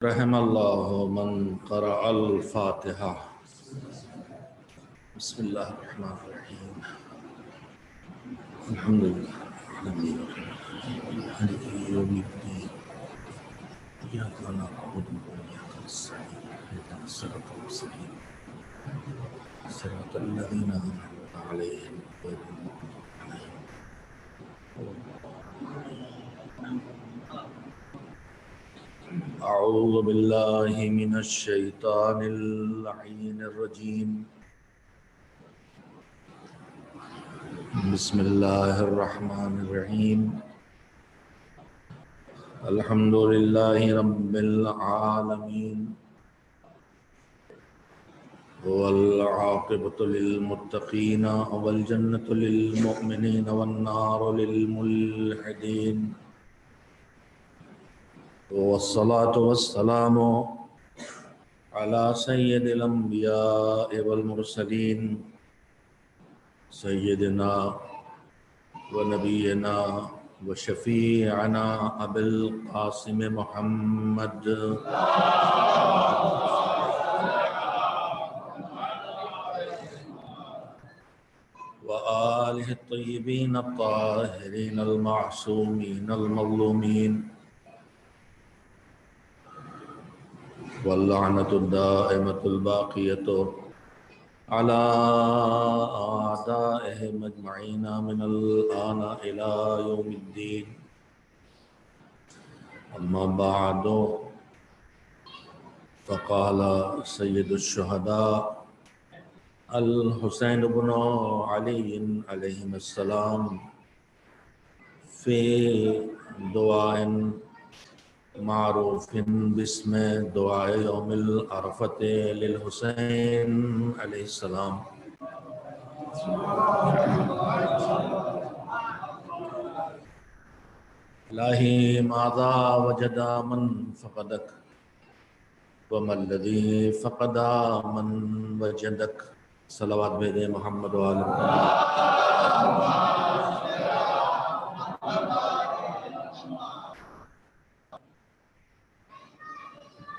رحم اللہ من قرأ الفاتحہ۔ بسم اللہ الرحمن الرحیم۔ الحمد للہ مالک یوم الدین، ایاک نعبد و ایاک نستعین، اہدنا الصراط المستقیم، صراط الذین انعمت علیہم غیر المغضوب علیہم اعوذ باللہ من الشیطان اللعین الرجیم۔ بسم اللہ الرحمن الرحیم۔ الحمد للہ رب العالمین، والعاقبۃ للمتقین، والجنۃ للمؤمنین، والنار للملحدین، والصلاة والسلام على سید الانبیاء والمرسلین، سیدنا ونبینا وشفیعنا ابی القاسم محمد وآلہ الطیبین الطاہرین المعصومین المظلومین، واللعنۃ الدائمۃ الباقیۃ علی اعدائہم اجمعین من الآن الی یوم الدین۔ اما بعد، فقال سید الشہداء الحسین بن علی علیہم السلام فی دعاء معروف باسم دعاء یوم العرفۃ للحسین علیہ السلام: الہی ماذا وجد من فقدک وما الذی فقد من وجدک۔ صلوات بھیجیں محمد و آل محمد۔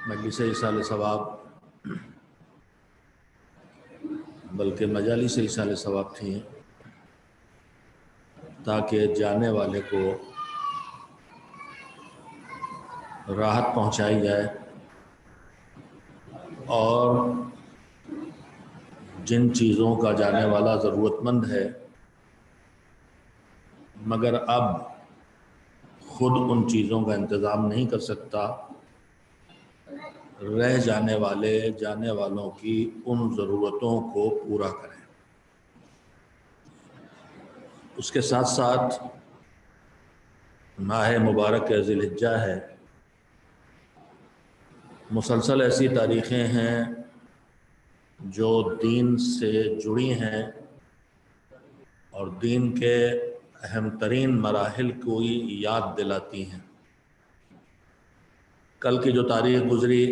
مجلس ایصال ثواب، بلکہ مجالس ایصال ثواب تھیں تاکہ جانے والے کو راحت پہنچائی جائے، اور جن چیزوں کا جانے والا ضرورت مند ہے مگر اب خود ان چیزوں کا انتظام نہیں کر سکتا، رہ جانے والوں کی ان ضرورتوں کو پورا کریں۔ اس کے ساتھ ساتھ ماہ مبارک ذی الحجہ ہے، مسلسل ایسی تاریخیں ہیں جو دین سے جڑی ہیں اور دین کے اہم ترین مراحل کو یاد دلاتی ہیں۔ کل کی جو تاریخ گزری،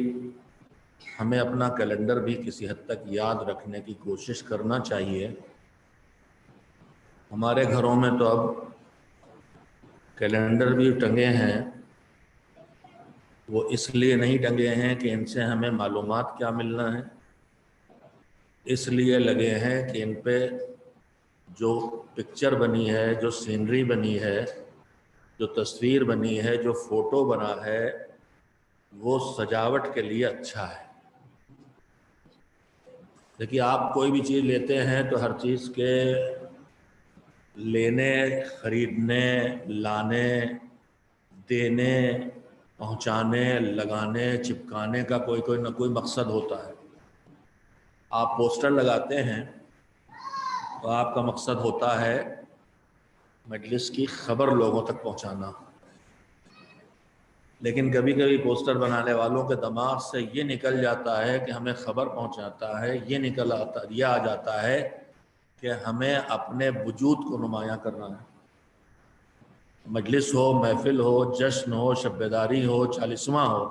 ہمیں اپنا کیلنڈر بھی کسی حد تک یاد رکھنے کی کوشش کرنا چاہیے۔ ہمارے گھروں میں تو اب کیلنڈر بھی ٹنگے ہیں، وہ اس لیے نہیں ٹنگے ہیں کہ ان سے ہمیں معلومات کیا ملنا ہے، اس لیے لگے ہیں کہ ان پہ جو پکچر بنی ہے، جو سینری بنی ہے، جو تصویر بنی ہے، جو فوٹو بنا ہے، وہ سجاوٹ کے لیے اچھا ہے۔ دیکھیے، آپ کوئی بھی چیز لیتے ہیں تو ہر چیز کے لینے، خریدنے، لانے، دینے، پہنچانے، لگانے، چپکانے کا کوئی نہ کوئی مقصد ہوتا ہے۔ آپ پوسٹر لگاتے ہیں تو آپ کا مقصد ہوتا ہے مجلس کی خبر لوگوں تک پہنچانا، لیکن کبھی کبھی پوسٹر بنانے والوں کے دماغ سے یہ نکل جاتا ہے کہ ہمیں خبر پہنچاتا ہے، یہ آ جاتا ہے کہ ہمیں اپنے وجود کو نمایاں کرنا ہے۔ مجلس ہو، محفل ہو، جشن ہو، شب بیداری ہو، چالیسواں ہو،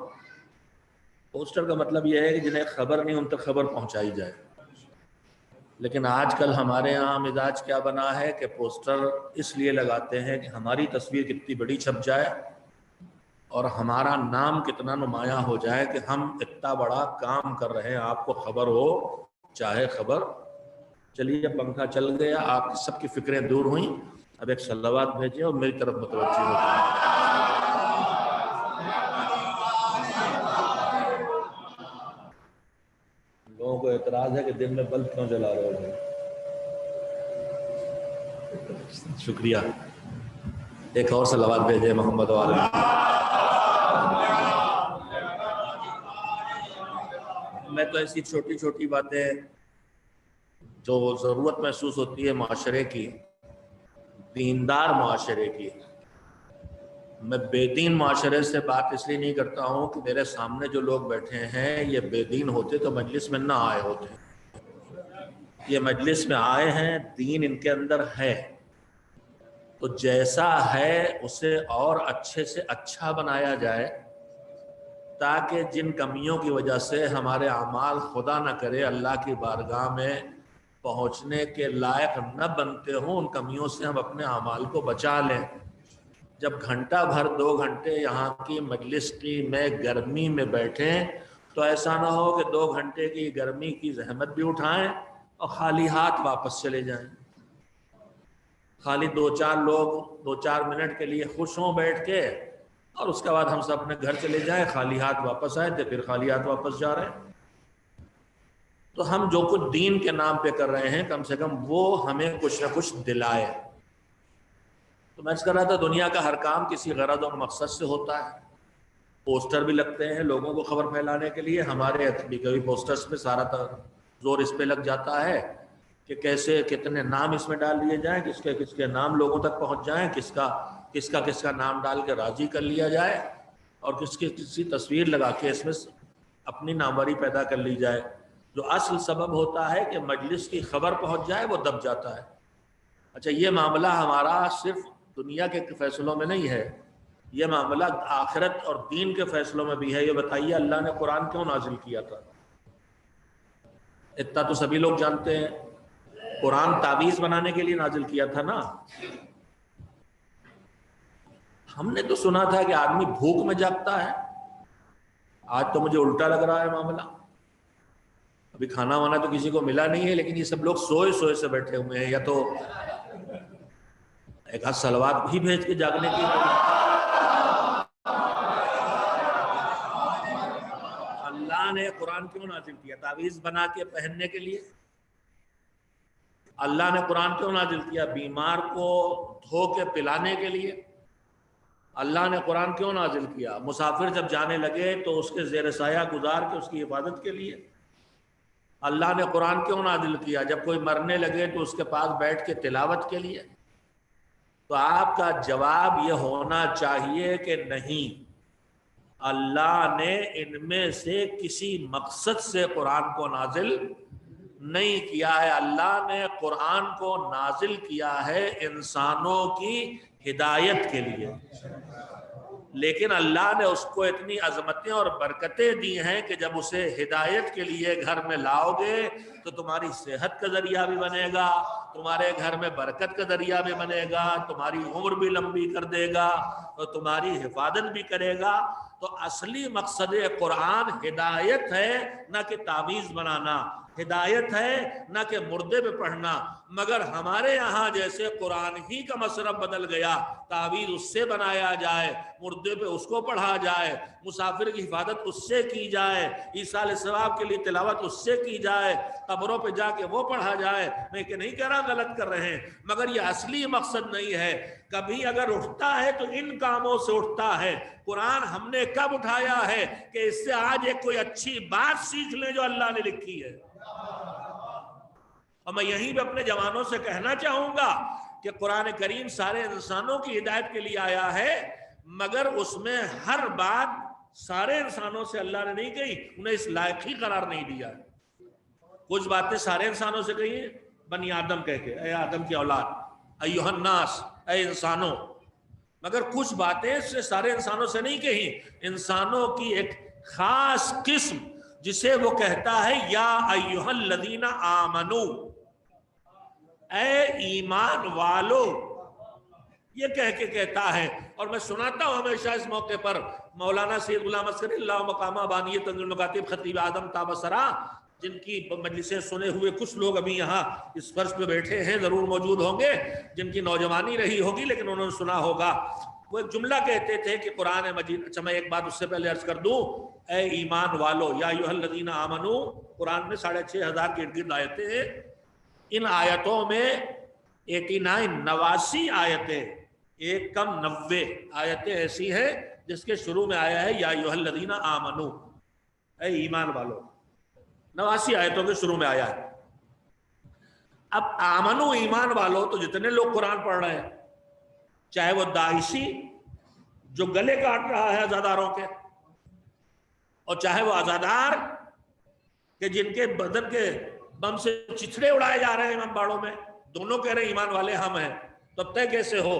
پوسٹر کا مطلب یہ ہے کہ جنہیں خبر نہیں ان تک خبر پہنچائی جائے۔ لیکن آج کل ہمارے یہاں مزاج کیا بنا ہے کہ پوسٹر اس لیے لگاتے ہیں کہ ہماری تصویر کتنی بڑی چھپ جائے اور ہمارا نام کتنا نمایاں ہو جائے کہ ہم اتنا بڑا کام کر رہے ہیں، آپ کو خبر ہو چاہے خبر۔ چلیے پنکھا چل گیا، آپ سب کی فکریں دور ہوئیں، اب ایک صلوات بھیجیں اور میری طرف متوجہ ہو جائیں۔ لوگوں کو اعتراض ہے کہ دن میں بلب کیوں جلا رہے ہو؟ شکریہ۔ ایک اور صلوات بھیجے محمد والا۔ میں تو ایسی چھوٹی چھوٹی باتیں جو ضرورت محسوس ہوتی ہے معاشرے کی، دیندار معاشرے کی، میں بے دین معاشرے سے بات اس لیے نہیں کرتا ہوں کہ میرے سامنے جو لوگ بیٹھے ہیں یہ بے دین ہوتے تو مجلس میں نہ آئے ہوتے۔ یہ مجلس میں آئے ہیں، دین ان کے اندر ہے، تو جیسا ہے اسے اور اچھے سے اچھا بنایا جائے، تاکہ جن کمیوں کی وجہ سے ہمارے اعمال خدا نہ کرے اللہ کی بارگاہ میں پہنچنے کے لائق نہ بنتے ہوں، ان کمیوں سے ہم اپنے اعمال کو بچا لیں۔ جب گھنٹہ بھر 2 گھنٹے یہاں کی مجلس کی میں گرمی میں بیٹھیں تو ایسا نہ ہو کہ 2 گھنٹے کی گرمی کی زحمت بھی اٹھائیں اور خالی ہاتھ واپس چلے جائیں۔ خالی 2-4 لوگ 2-4 منٹ کے لیے خوش ہوں بیٹھ کے، اور اس کے بعد ہم سب اپنے گھر چلے جائیں، خالی ہاتھ واپس آئے تو پھر خالی ہاتھ واپس جا رہے ہیں۔ تو ہم جو کچھ دین کے نام پہ کر رہے ہیں کم سے کم وہ ہمیں کچھ نہ کچھ دلائے۔ تو میں کر رہا تھا دنیا کا ہر کام کسی غرض اور مقصد سے ہوتا ہے۔ پوسٹر بھی لگتے ہیں لوگوں کو خبر پھیلانے کے لیے، ہمارے کبھی پوسٹرز پہ سارا زور اس پہ لگ جاتا ہے کہ کیسے کتنے نام اس میں ڈال دیے جائیں، کس کے نام لوگوں تک پہنچ جائیں، کس کا نام ڈال کے راضی کر لیا جائے، اور کسی تصویر لگا کے اس میں اپنی ناموری پیدا کر لی جائے۔ جو اصل سبب ہوتا ہے کہ مجلس کی خبر پہنچ جائے وہ دب جاتا ہے۔ اچھا، یہ معاملہ ہمارا صرف دنیا کے فیصلوں میں نہیں ہے، یہ معاملہ آخرت اور دین کے فیصلوں میں بھی ہے۔ یہ بتائیے اللہ نے قرآن کیوں نازل کیا تھا؟ اتنا تو سبھی لوگ جانتے ہیں، قرآن تعویذ بنانے کے لیے نازل کیا تھا نا۔ ہم نے تو سنا تھا کہ آدمی بھوک میں جاگتا ہے، آج تو مجھے الٹا لگ رہا ہے معاملہ۔ ابھی کھانا وانا تو کسی کو ملا نہیں ہے، لیکن یہ سب لوگ سوئے سوئے سے بیٹھے ہوئے ہیں، یا تو ایک ہاتھ صلوات بھی بھیج کے جاگنے کی۔ اللہ نے قرآن کیوں نازل کیا؟ تعویذ بنا کے پہننے کے لیے؟ اللہ نے قرآن کیوں نازل کیا؟ بیمار کو دھو کے پلانے کے لیے؟ اللہ نے قرآن کیوں نازل کیا؟ مسافر جب جانے لگے تو اس کے زیر سایہ گزار کے اس کی حفاظت کے لیے؟ اللہ نے قرآن کیوں نازل کیا؟ جب کوئی مرنے لگے تو اس کے پاس بیٹھ کے تلاوت کے لیے؟ تو آپ کا جواب یہ ہونا چاہیے کہ نہیں، اللہ نے ان میں سے کسی مقصد سے قرآن کو نازل نہیں کیا ہے۔ اللہ نے قرآن کو نازل کیا ہے انسانوں کی ہدایت کے لیے، لیکن اللہ نے اس کو اتنی عظمتیں اور برکتیں دی ہیں کہ جب اسے ہدایت کے لیے گھر میں لاؤ گے تو تمہاری صحت کا ذریعہ بھی بنے گا، تمہارے گھر میں برکت کا ذریعہ بھی بنے گا، تمہاری عمر بھی لمبی کر دے گا اور تمہاری حفاظت بھی کرے گا۔ تو اصلی مقصد قرآن ہدایت ہے، نہ کہ تعویذ بنانا، ہدایت ہے نہ کہ مردے پہ پڑھنا۔ مگر ہمارے یہاں جیسے قرآن ہی کا مصرف بدل گیا، تعویذ اس سے بنایا جائے، مردے پہ اس کو پڑھا جائے، مسافر کی حفاظت اس سے کی جائے، ایصال ثواب کے لیے تلاوت اس سے کی جائے، قبروں پہ جا کے وہ پڑھا جائے۔ میں کہ نہیں کہہ رہا غلط کر رہے ہیں، مگر یہ اصلی مقصد نہیں ہے۔ کبھی اگر اٹھتا ہے تو ان کاموں سے اٹھتا ہے۔ قرآن ہم نے کب اٹھایا ہے کہ اس سے آج ایک کوئی اچھی بات سیکھ لیں جو اللہ نے لکھی ہے؟ اور میں یہیں پہ اپنے جوانوں سے کہنا چاہوں گا کہ قرآن کریم سارے انسانوں کی ہدایت کے لیے آیا ہے، مگر اس میں ہر بات سارے انسانوں سے اللہ نے نہیں کہی، انہیں اس لائق ہی قرار نہیں دیا۔ کچھ باتیں سارے انسانوں سے کہی ہیں، بنی آدم کہہ کے، اے آدم کی اولاد، ایھا الناس، اے انسانوں، مگر کچھ باتیں سے سارے انسانوں سے نہیں کہی۔ انسانوں کی ایک خاص قسم جسے وہ کہتا ہے یا ایھا الذین آمنو، اے ایمان والو، یہ کہہ کے کہتا ہے. اور میں سناتا ہوں ہمیشہ اس موقع پر مولانا سید غلام اصغر اللہ مقامہ بانی تنزیل المکاتب خطیب اعظم تابصرہ، جن کی مجلسیں سنے ہوئے کچھ لوگ ابھی یہاں اس فرش پہ بیٹھے ہیں، ضرور موجود ہوں گے، جن کی نوجوانی رہی ہوگی لیکن انہوں نے سنا ہوگا. وہ ایک جملہ کہتے تھے کہ قرآن مجید، اچھا میں ایک بات اس سے پہلے عرض کر دوں، اے ایمان والو، یا ایھا الذین آمنو، قرآن میں 6500 کے ارد گرد آیتیں ہیں. ان آیتوں میں 89 آیتیں، ایک کم 90 آیتیں ایسی ہیں جس کے شروع میں آیا ہے یا ایھا الذین آمنو، اے ایمان والو. 89 آیتوں کے شروع میں آیا ہے. اب آمنو، ایمان والو، تو جتنے لوگ قرآن پڑھ رہے ہیں، چاہے وہ داعشی جو گلے کاٹ رہا ہے عزاداروں کے، اور چاہے وہ عزادار کہ جن کے بدن کے بم سے چتھڑے اڑائے جا رہے ہیں امام باڑوں میں، دونوں کہہ رہے ہیں ایمان والے ہم ہیں. تو طے کیسے ہو؟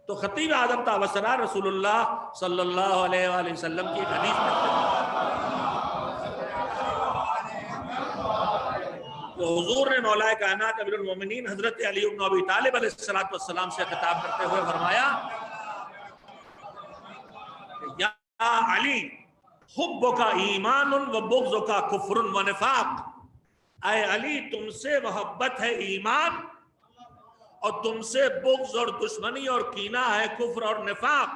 تو خطیب اعظم تابصرہ رسول اللہ صلی اللہ علیہ وآلہ وسلم کی ایک حدیث تو حضور نے مولا کائنات امیر المومنین حضرت علی بن ابی طالب علیہ السلام سے خطاب کرتے ہوئے فرمایا، یا علی حبک ایمان و بغضک کفر و نفاق، اے علی تم سے محبت ہے ایمان اور تم سے بغض اور دشمنی اور کینہ ہے کفر اور نفاق.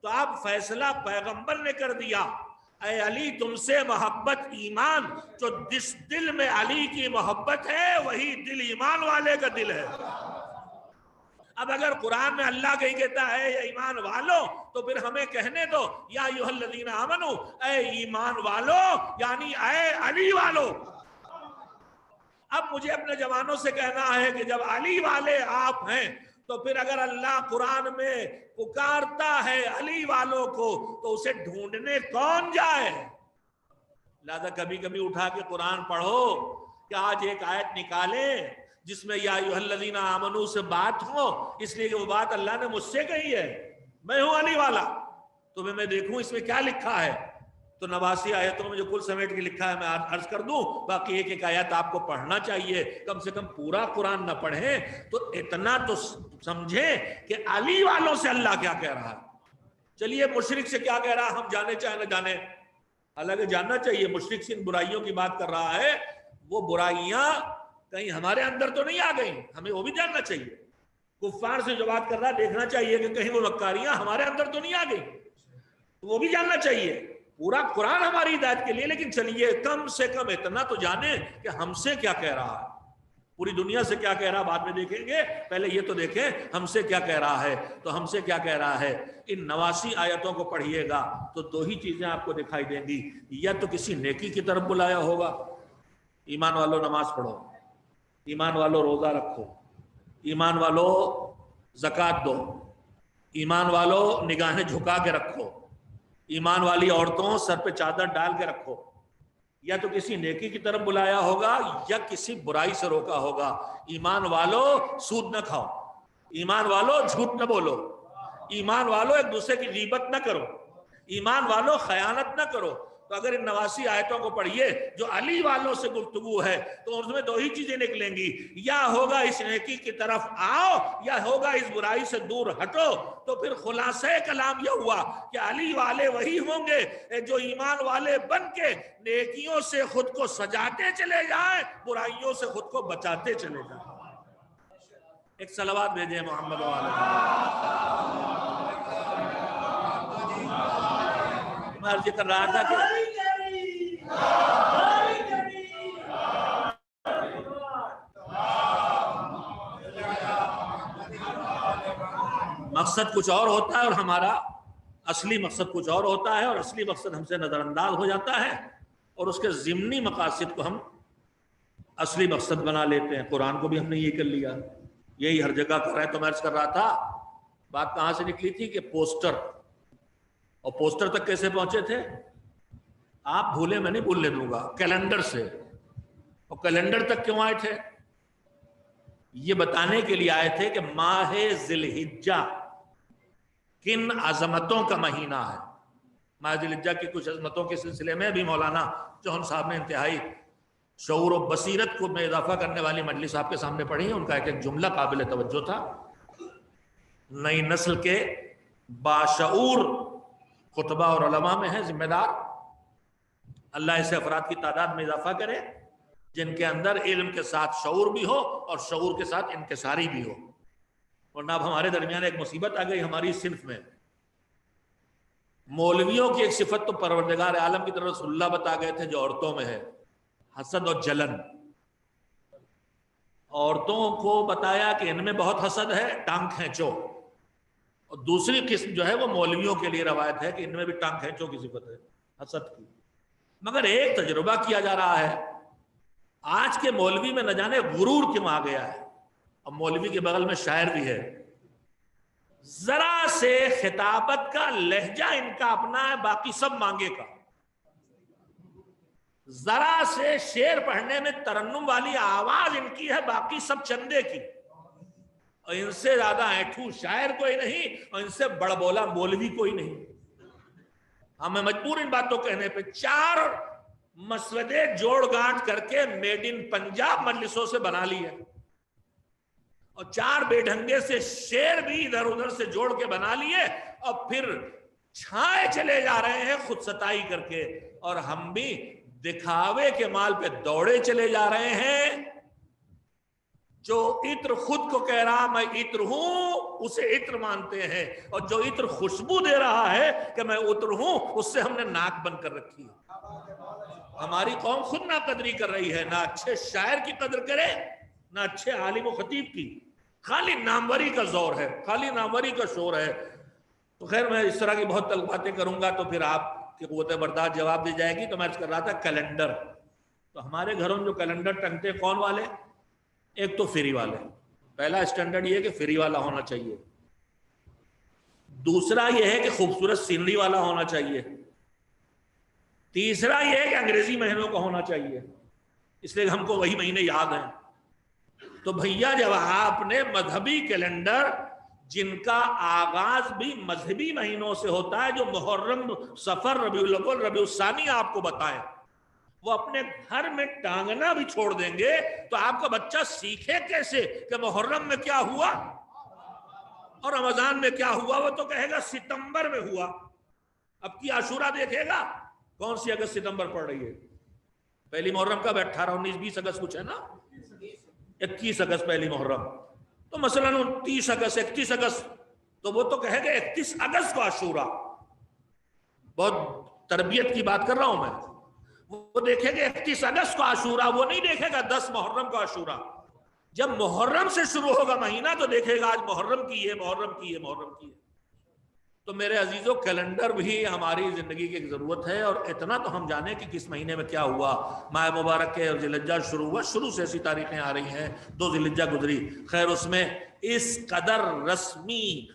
تو آپ فیصلہ پیغمبر نے کر دیا، اے علی تم سے محبت ایمان، جو جس دل میں علی کی محبت ہے وہی دل ایمان والے کا دل ہے. اب اگر قرآن میں اللہ کہیں کہتا ہے یا ایمان والو، تو پھر ہمیں کہنے دو یا ایھا الذین آمنو، اے ایمان والو، یعنی اے علی والو. اب مجھے اپنے جوانوں سے کہنا ہے کہ جب علی والے آپ ہیں تو پھر اگر اللہ قرآن میں پکارتا ہے علی والوں کو تو اسے ڈھونڈنے کون جائے؟ لہذا کبھی کبھی اٹھا کے قرآن پڑھو کہ آج ایک آیت نکالیں جس میں یا ایھا الذین آمنو سے بات ہو، اس لیے کہ وہ بات اللہ نے مجھ سے کہی ہے، میں ہوں علی والا، تو میں دیکھوں اس میں کیا لکھا ہے. تو 89 آیتوں میں جو کل سمیٹ کے لکھا ہے میں عرض کر دوں، باقی ایک ایک آیت آپ کو پڑھنا چاہیے، کم سے کم پورا قرآن نہ پڑھیں تو اتنا تو سمجھیں کہ علی والوں سے اللہ کیا کہہ رہا ہے. چلیے مشرک سے کیا کہہ رہا ہے ہم جانے چاہے نہ جانے، حالانکہ جاننا چاہیے. مشرک سے ان برائیوں کی بات کر رہا ہے، وہ برائیاں کہیں ہمارے اندر تو نہیں آ گئیں، ہمیں وہ بھی جاننا چاہیے. کفار سے جو بات کر رہا ہے دیکھنا چاہیے کہ کہیں وہ مکاریاں ہمارے اندر تو نہیں آ گئیں، وہ بھی جاننا چاہیے. پورا قرآن ہماری ہدایت کے لیے، لیکن چلیے کم سے کم اتنا تو جانیں کہ ہم سے کیا کہہ رہا ہے. پوری دنیا سے کیا کہہ رہا ہے بعد میں دیکھیں گے، پہلے یہ تو دیکھیں ہم سے کیا کہہ رہا ہے. تو ہم سے کیا کہہ رہا ہے، ان 89 آیتوں کو پڑھیے گا تو دو ہی چیزیں آپ کو دکھائی دیں گی. یا تو کسی نیکی کی طرف بلایا ہوگا، ایمان والو نماز پڑھو، ایمان والو روزہ رکھو، ایمان والو زکوٰۃ دو، ایمان والو نگاہیں جھکا کے رکھو، ایمان والی عورتوں سر پہ چادر ڈال کے رکھو. یا تو کسی نیکی کی طرف بلایا ہوگا یا کسی برائی سے روکا ہوگا. ایمان والو سود نہ کھاؤ، ایمان والو جھوٹ نہ بولو، ایمان والو ایک دوسرے کی غیبت نہ کرو، ایمان والو خیانت نہ کرو. تو اگر ان 89 آیتوں کو پڑھیے جو علی والوں سے گفتگو ہے تو اس میں دو ہی چیزیں نکلیں گی، یا ہوگا اس نیکی کی طرف آؤ یا ہوگا اس برائی سے دور ہٹو. تو پھر خلاصہ کلام یہ ہوا کہ علی والے وہی ہوں گے جو ایمان والے بن کے نیکیوں سے خود کو سجاتے چلے جائیں، برائیوں سے خود کو بچاتے چلے جائیں. ایک صلوات بھیجیں محمد میں عرض کر رہا تھا کہ مقصد کچھ اور ہوتا ہے اور ہمارا اصلی مقصد کچھ اور ہوتا ہے، اور اصلی مقصد ہم سے نظر انداز ہو جاتا ہے اور اس کے ضمنی مقاصد کو ہم اصلی مقصد بنا لیتے ہیں. قرآن کو بھی ہم نے یہ کر لیا، یہی ہر جگہ کر رہے ہیں. تو میں عرض کر رہا تھا بات کہاں سے نکلی تھی کہ پوسٹر، اور پوسٹر تک کیسے پہنچے تھے آپ بھولے، میں نہیں بھولنے دوں گا، کیلنڈر سے. اور کیلنڈر تک کیوں آئے تھے؟ یہ بتانے کے لیے آئے تھے کہ ماہ ذی الحجہ کن عظمتوں کا مہینہ ہے. ماہ ذی الحجہ کی کچھ عظمتوں کے سلسلے میں بھی مولانا جوہن صاحب نے انتہائی شعور و بصیرت کو میں اضافہ کرنے والی مجلس آپ کے سامنے پڑھی ہے. ان کا ایک ایک جملہ قابل توجہ تھا. نئی نسل کے باشعور خطبہ اور علماء میں ہیں ذمہ دار. اللہ ایسے افراد کی تعداد میں اضافہ کرے جن کے اندر علم کے ساتھ شعور بھی ہو اور شعور کے ساتھ انکساری بھی ہو. ورنہ اب ہمارے درمیان ایک مصیبت آ گئی ہماری صنف میں. مولویوں کی ایک صفت تو پروردگار عالم کی طرف رسول اللہ بتا گئے تھے جو عورتوں میں ہے، حسد اور جلن. عورتوں کو بتایا کہ ان میں بہت حسد ہے، ٹانگ کھینچو. اور دوسری قسم جو ہے وہ مولویوں کے لیے روایت ہے کہ ان میں بھی ٹانگ کھینچو کی صفت ہے، حسد کی. مگر ایک تجربہ کیا جا رہا ہے، آج کے مولوی میں نہ جانے غرور کیوں آ گیا ہے. اب مولوی کے بغل میں شاعر بھی ہے، ذرا سے خطابت کا لہجہ ان کا اپنا ہے، باقی سب مانگے کا. ذرا سے شعر پڑھنے میں ترنم والی آواز ان کی ہے، باقی سب چندے کی. اور ان سے زیادہ ایٹھو شاعر کوئی نہیں اور ان سے بڑ بولا مولوی کوئی نہیں. ہمیں مجبور ان باتوں کہنے پہ 4 مسودے جوڑ گانٹ کر کے میڈ ان پنجاب مجلسوں سے بنا لی ہے، اور 4 بے ڈھنگے سے شعر بھی ادھر ادھر سے جوڑ کے بنا لیے، اور پھر چھائے چلے جا رہے ہیں خود ستائی کر کے. اور ہم بھی دکھاوے کے مال پہ دوڑے چلے جا رہے ہیں. جو عطر خود کو کہہ رہا میں عطر ہوں اسے عطر مانتے ہیں، اور جو عطر خوشبو دے رہا ہے کہ میں عطر ہوں اس سے ہم نے ناک بند کر رکھی ہے. ہماری قوم خود نہ قدری کر رہی ہے، نہ اچھے شاعر کی قدر کرے نہ اچھے عالم و خطیب کی. خالی ناموری کا زور ہے، خالی ناموری کا شور ہے. تو خیر میں اس طرح کی بہت تلخ باتیں کروں گا تو پھر آپ کی قوت برداشت جواب دی جائے گی. تو میں عرض کر رہا تھا کیلنڈر. تو ہمارے گھروں میں جو کیلنڈر ٹنگتے کون والے؟ ایک تو فری والے. پہلا اسٹینڈرڈ یہ ہے کہ فری والا ہونا چاہیے. دوسرا یہ ہے کہ خوبصورت سینری والا ہونا چاہیے. تیسرا یہ ہے کہ انگریزی مہینوں کا ہونا چاہیے، اس لیے ہم کو وہی مہینے یاد ہیں. تو بھیا جب آپ نے مذہبی کیلنڈر جن کا آغاز بھی مذہبی مہینوں سے ہوتا ہے، جو محرم، صفر، ربیع الاول، ربیع الثانی آپ کو بتائیں، وہ اپنے گھر میں ٹانگنا بھی چھوڑ دیں گے تو آپ کا بچہ سیکھے کیسے کہ محرم میں کیا ہوا اور رمضان میں کیا ہوا؟ وہ تو کہے گا ستمبر میں ہوا. اب کی عاشورہ دیکھے گا کون سی اگست ستمبر پڑ رہی ہے. پہلی محرم کب 18 19 20 اگست کچھ ہے نا، 21 اگست پہلی محرم. تو مثلا 30 اگست 31 اگست، تو وہ تو کہے گا 31 اگست کو عاشورہ. بہت تربیت کی بات کر رہا ہوں میں. وہ دیکھے گا 31 اگست کو عاشورہ، وہ نہیں دیکھے گا 10 محرم کو عاشورہ. جب محرم سے شروع ہوگا مہینہ تو دیکھے گا آج محرم کی ہے، محرم کی ہے، محرم کی ہے. تو میرے عزیزوں کیلنڈر بھی ہماری زندگی کی ایک ضرورت ہے. اور اتنا تو ہم جانیں کہ کس مہینے میں کیا ہوا. ماہ مبارک کے ذی الحجہ شروع ہوا، شروع سے ایسی تاریخیں آ رہی ہیں. 2 ذی الحجہ گزری، خیر اس میں اس قدر رسمی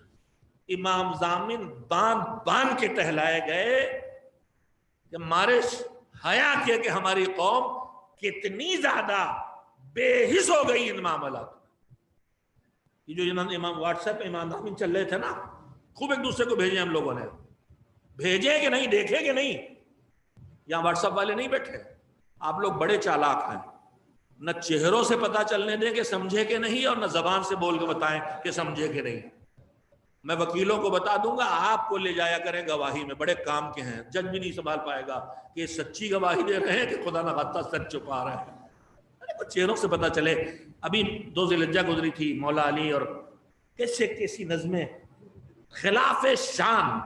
امام ضامن باندھ کے ٹہلائے گئے کہ ہمارے حیا کیا کہ ہماری قوم کتنی زیادہ بے حس ہو گئی ان معاملات. یہ جو امام واٹس ایپ امام ضامن چل رہے تھے نا، خوب ایک دوسرے کو بھیجے ہم لوگوں نے. بھیجے کہ نہیں، دیکھے کہ نہیں. یہاں واٹس ایپ والے نہیں بیٹھے. آپ لوگ بڑے چالاک ہیں، نہ چہروں سے پتہ چلنے دیں کہ سمجھے کہ نہیں، اور نہ زبان سے بول کے بتائیں کہ سمجھے کہ نہیں. میں وکیلوں کو بتا دوں گا آپ کو لے جایا کریں گواہی میں، بڑے کام کے ہیں. جج بھی نہیں سنبھال پائے گا کہ یہ سچی گواہی دے رہے ہیں کہ خدا نہ خواستہ سچ چھپا رہے ہیں. چہروں سے پتہ چلے. ابھی 2 ذی الحجہ گزری تھی، مولا علی اور کیسی نظمیں خلاف شان.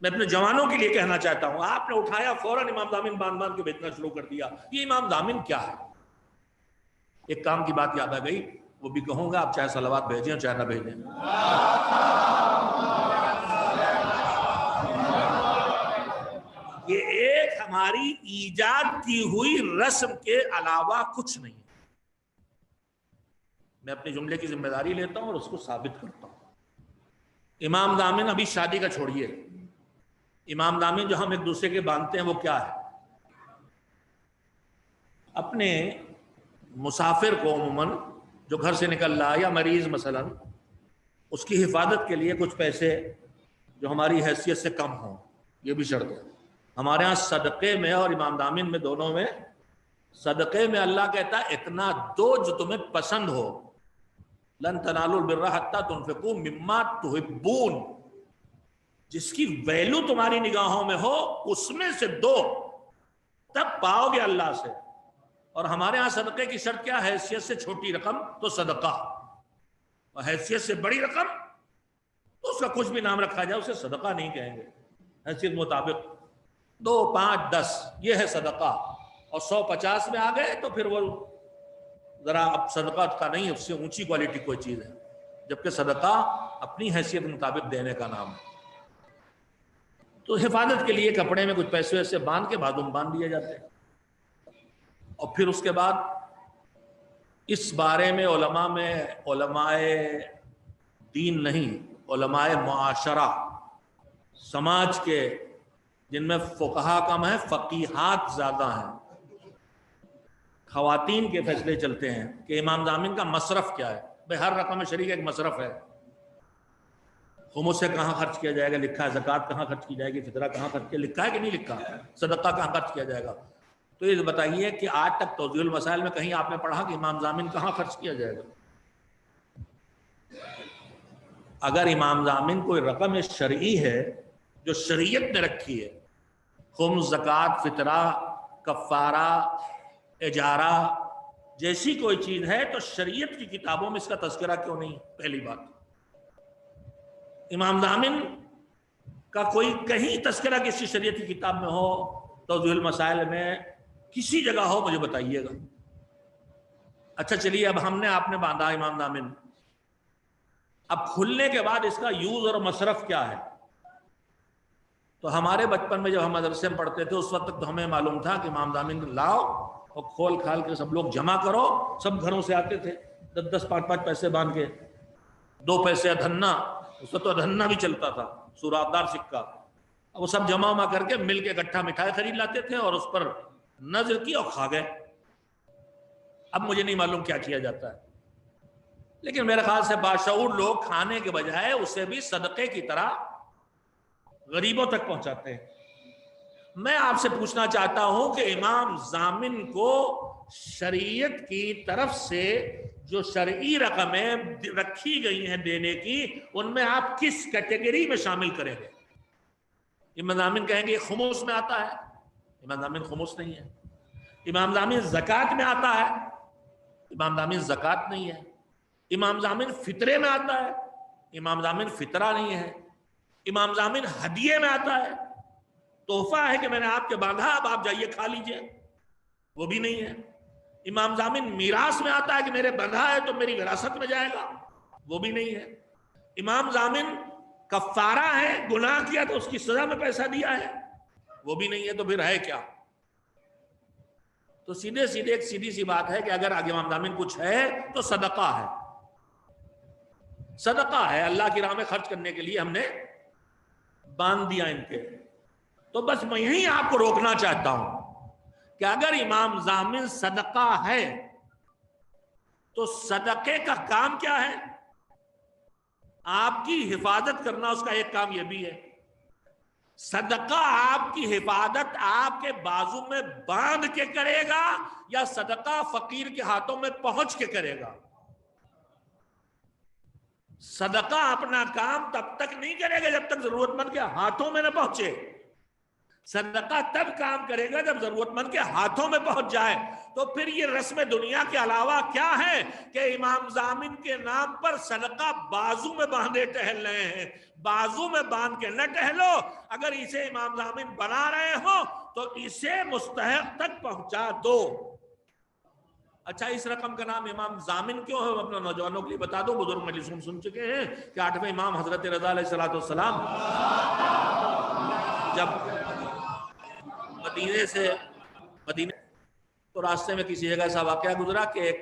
میں اپنے جوانوں کے لیے کہنا چاہتا ہوں، آپ نے اٹھایا فوراً امام ضامن باندھ کے بیچنا شروع کر دیا. یہ امام ضامن کیا ہے؟ ایک کام کی بات یاد آ گئی، وہ بھی کہوں گا، آپ چاہے صلوات بھیجیں چاہے نہ بھیجیں. یہ ایک ہماری ایجاد کی ہوئی رسم کے علاوہ کچھ نہیں. میں اپنے جملے کی ذمہ داری لیتا ہوں اور اس کو ثابت کرتا ہوں. امام ضامن ابھی شادی کا چھوڑیے، امام ضامن جو ہم ایک دوسرے کے باندھتے ہیں وہ کیا ہے؟ اپنے مسافر کو عموماً جو گھر سے نکل رہا ہے یا مریض مثلا، اس کی حفاظت کے لیے کچھ پیسے جو ہماری حیثیت سے کم ہوں، یہ بھی شرط ہے. ہمارے ہاں صدقے میں اور امام ضامن میں دونوں میں، صدقے میں اللہ کہتا ہے اتنا دو جو تمہیں پسند ہو. لن تنالوا البر حتى تنفقوا مما تحبون، جس کی ویلو تمہاری نگاہوں میں ہو اس میں سے دو، تب پاؤ گے اللہ سے۔ اور ہمارے ہاں صدقے کی شرط کیا؟ حیثیت سے چھوٹی رقم تو صدقہ، اور حیثیت سے بڑی رقم تو اس کا کچھ بھی نام رکھا جائے اسے صدقہ نہیں کہیں گے، حیثیت مطابق 2، 5، 10 یہ ہے صدقہ، اور 150 میں آ گئے تو پھر وہ ذرا اب صدقہ کا نہیں، اس سے اونچی کوالٹی کوئی چیز ہے، جبکہ صدقہ اپنی حیثیت مطابق دینے کا نام ہے۔ تو حفاظت کے لیے کپڑے میں کچھ پیسے ویسے باندھ کے بعدوں باندھ دیے جاتے ہیں۔ اور پھر اس کے بعد اس بارے میں علماء دین نہیں، علماء معاشرہ، سماج کے، جن میں فقہا کم ہیں فقیہات زیادہ ہیں، خواتین کے فیصلے چلتے ہیں کہ امام ضامن کا مصرف کیا ہے۔ بھئی ہر رقم شریک ایک مصرف ہے، خمس سے کہاں خرچ کیا جائے گا لکھا ہے، زکوٰۃ کہاں خرچ کی جائے گی، فطرہ کہاں خرچ کیا لکھا ہے کہ نہیں لکھا، صدقہ کہاں خرچ کیا جائے گا۔ تو یہ بتائیے کہ آج تک توضیح المسائل میں کہیں آپ نے پڑھا کہ امام ضامن کہاں خرچ کیا جائے گا؟ اگر امام ضامن کوئی رقم شرعی ہے جو شریعت نے رکھی ہے، خمس، زکوٰۃ، فطرہ، کفارہ، اجارہ جیسی کوئی چیز ہے، تو شریعت کی کتابوں میں اس کا تذکرہ کیوں نہیں؟ پہلی بات، امام ضامن کا کوئی کہیں تذکرہ کسی شریعت کی کتاب میں ہو، توضیح المسائل میں کسی جگہ ہو، مجھے بتائیے گا۔ اچھا چلیے، اب ہم نے آپ نے باندھا امام ضامن، اب کھلنے کے بعد اس کا یوز اور مصرف کیا ہے؟ تو ہمارے بچپن میں جب ہم مدرسے میں پڑھتے تھے اس وقت تک تو ہمیں معلوم تھا کہ امام ضامن لاؤ اور کھول کھال کے سب لوگ جمع کرو، سب گھروں سے آتے تھے 10، 5 پیسے باندھ کے، 2 پیسے ادھنا، اس وقت تو ادھنا بھی چلتا تھا، سورابدار سکہ، اب وہ سب جمع کر کے مل کے اکٹھا مٹھائی خرید لاتے تھے اور اس پر نظر کی اور کھا گئے۔ اب مجھے نہیں معلوم کیا کیا جاتا ہے، لیکن میرے خیال سے باشعور لوگ کھانے کے بجائے اسے بھی صدقے کی طرح غریبوں تک پہنچاتے ہیں۔ میں آپ سے پوچھنا چاہتا ہوں کہ امام ضامن کو شریعت کی طرف سے جو شرعی رقمیں رکھی گئی ہیں دینے کی، ان میں آپ کس کیٹیگری میں شامل کریں گے؟ امام ضامن کہیں گے یہ خمس میں آتا ہے، امام ضامن خمس نہیں ہے۔ امام ضامن زکوٰۃ میں آتا ہے، امام ضامن زکوٰۃ نہیں ہے۔ امام ضامن فطرے میں آتا ہے، امام ضامن فطرہ نہیں ہے۔ امام ضامن ہدیے میں آتا ہے، تحفہ ہے کہ میں نے آپ کے باندھا، اب آپ جائیے کھا لیجئے، وہ بھی نہیں ہے۔ امام ضامن میراث میں آتا ہے کہ میرے بندھا ہے تو میری وراثت میں جائے گا، وہ بھی نہیں ہے۔ امام ضامن کفارہ ہے، گناہ کیا تو اس کی سزا میں پیسہ دیا ہے، وہ بھی نہیں ہے۔ تو پھر ہے کیا؟ تو سیدھے ایک سیدھی سی بات ہے کہ اگر امام ضامن کچھ ہے تو صدقہ ہے، صدقہ ہے، اللہ کی راہ میں خرچ کرنے کے لیے ہم نے باندھ دیا ان کے۔ تو بس میں یہیں آپ کو روکنا چاہتا ہوں کہ اگر امام ضامن صدقہ ہے تو صدقے کا کام کیا ہے؟ آپ کی حفاظت کرنا، اس کا ایک کام یہ بھی ہے۔ صدقہ آپ کی حفاظت آپ کے بازو میں باندھ کے کرے گا یا صدقہ فقیر کے ہاتھوں میں پہنچ کے کرے گا؟ صدقہ اپنا کام تب تک نہیں کرے گا جب تک ضرورت مند کے ہاتھوں میں نہ پہنچے، صدقہ تب کام کرے گا جب ضرورت مند کے ہاتھوں میں پہنچ جائے۔ تو پھر یہ رسم دنیا کے علاوہ کیا ہے کہ امام ضامن کے نام پر صدقہ بازو میں باندھے ٹہل رہے ہیں۔ بازو میں باندھ کے نہ ٹہلو، اگر اسے امام ضامن بنا رہے ہو تو اسے مستحق تک پہنچا دو۔ اچھا، اس رقم کا نام امام ضامن کیوں ہے؟ اپنے نوجوانوں کے لیے بتا دو، بزرگ مجلس سن چکے ہیں کہ 8ویں امام حضرت رضا علیہ السلام جب مدینے تو راستے میں کسی جگہ ایسا واقعہ گزرا کہ ایک